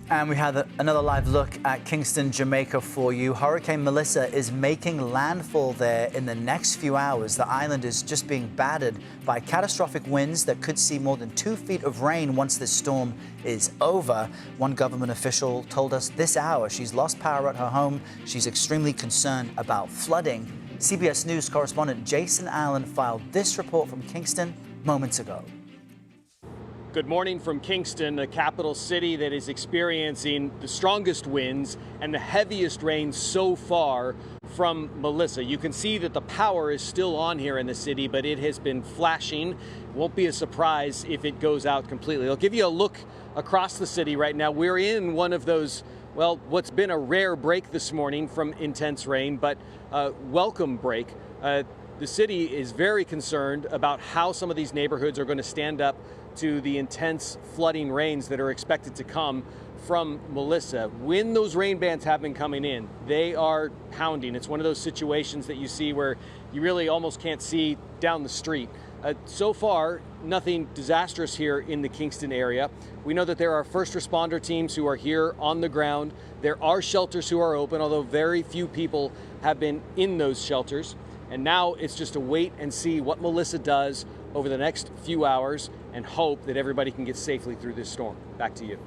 And we have another live look at Kingston, Jamaica for you. Hurricane Melissa is making landfall there in the next few hours. The island is just being battered by catastrophic winds that could see more than 2 feet of rain once this storm is over. One government official told us this hour she's lost power at her home. She's extremely concerned about flooding. CBS News correspondent Jason Allen filed this report from Kingston moments ago. Good morning from Kingston, the capital city that is experiencing the strongest winds and the heaviest rain so far from Melissa. You can see that the power is still on here in the city, but it has been flashing. Won't be a surprise if it goes out completely. I'll give you a look across the city right now. We're in one of those, well, what's been a rare break this morning from intense rain, but welcome break. The city is very concerned about how some of these neighborhoods are going to stand up to the intense flooding rains that are expected to come from Melissa. When those rain bands have been coming in, they are pounding. It's one of those situations that you see where you really almost can't see down the street. So far, nothing disastrous here in the Kingston area. We know that there are first responder teams who are here on the ground. There are shelters who are open, although very few people have been in those shelters. And now it's just a wait and see what Melissa does over the next few hours and hope that everybody can get safely through this storm. Back to you.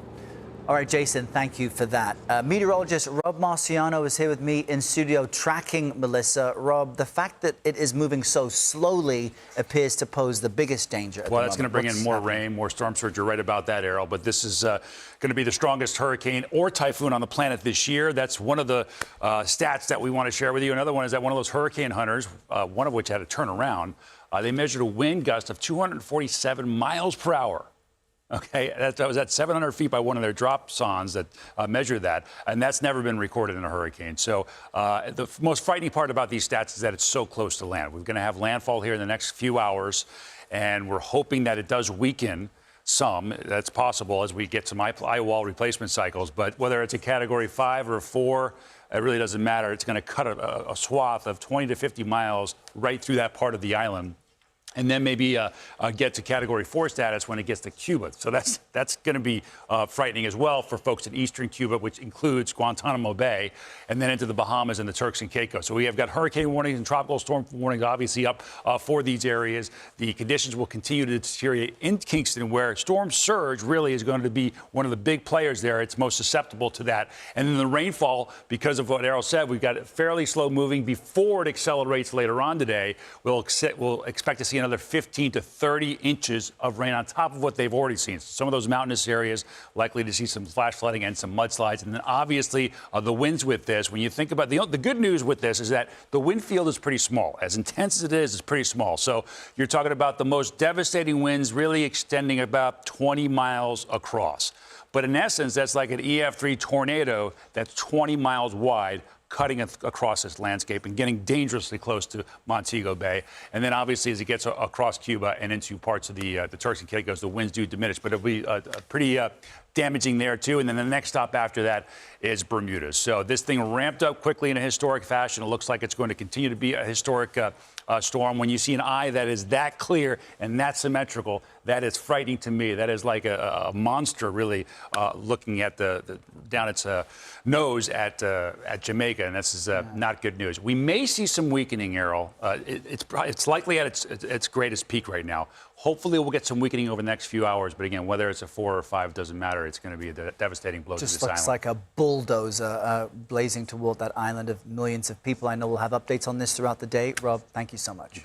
All right, Jason, thank you for that. Meteorologist Rob Marciano is here with me in studio tracking Melissa. Rob, the fact that it is moving so slowly appears to pose the biggest danger. Well, that's going to bring in more rain, more storm surge. You're right about that, Errol. But this is going to be the strongest hurricane or typhoon on the planet this year. That's one of the stats that we want to share with you. Another one is that one of those hurricane hunters, one of which had to turn around, they measured a wind gust of 247 miles per hour. Okay, that was at 700 feet by one of their drop sondes that measured that, and that's never been recorded in a hurricane. So the most frightening part about these stats is that it's so close to land. We're going to have landfall here in the next few hours, and we're hoping that it does weaken some. That's possible as we get some eye wall replacement cycles. But whether it's a Category 5 or a 4, it really doesn't matter. It's going to cut a swath of 20 to 50 miles right through that part of the island, and then maybe get to Category 4 status when it gets to Cuba. So that's going to be frightening as well for folks in eastern Cuba, which includes Guantanamo Bay, and then into the Bahamas and the Turks and Caicos. So we have got hurricane warnings and tropical storm warnings obviously up for these areas. The conditions will continue to deteriorate in Kingston, where storm surge really is going to be one of the big players there. It's most susceptible to that. And then the rainfall, because of what Errol said, we've got it fairly slow moving before it accelerates later on today. We'll expect to see another 15 to 30 inches of rain on top of what they've already seen. Some of those mountainous areas likely to see some flash flooding and some mudslides. And then obviously the winds with this, when you think about the good news with this is that the wind field is pretty small. As intense as it is, it's pretty small. So you're talking about the most devastating winds really extending about 20 miles across. But in essence, that's like an EF3 tornado that's 20 miles wide, cutting across this landscape and getting dangerously close to Montego Bay. And then obviously as it gets across Cuba and into parts of the Turks and Caicos, the winds do diminish, but it'll be pretty damaging there too. And then the next stop after that is Bermuda. So this thing ramped up quickly in a historic fashion. It looks like it's going to continue to be a historic storm. When you see an eye that is that clear and that symmetrical, that is frightening to me. That is like a monster really looking at down its nose at Jamaica, and this is not good news. We may see some weakening, Errol. It's likely at its greatest peak right now. Hopefully we'll get some weakening over the next few hours, but again, whether it's a 4 or 5 doesn't matter. It's going to be a devastating blow to this island. Just looks like a bulldozer blazing toward that island of millions of people. I know we'll have updates on this throughout the day. Rob, thank you so much.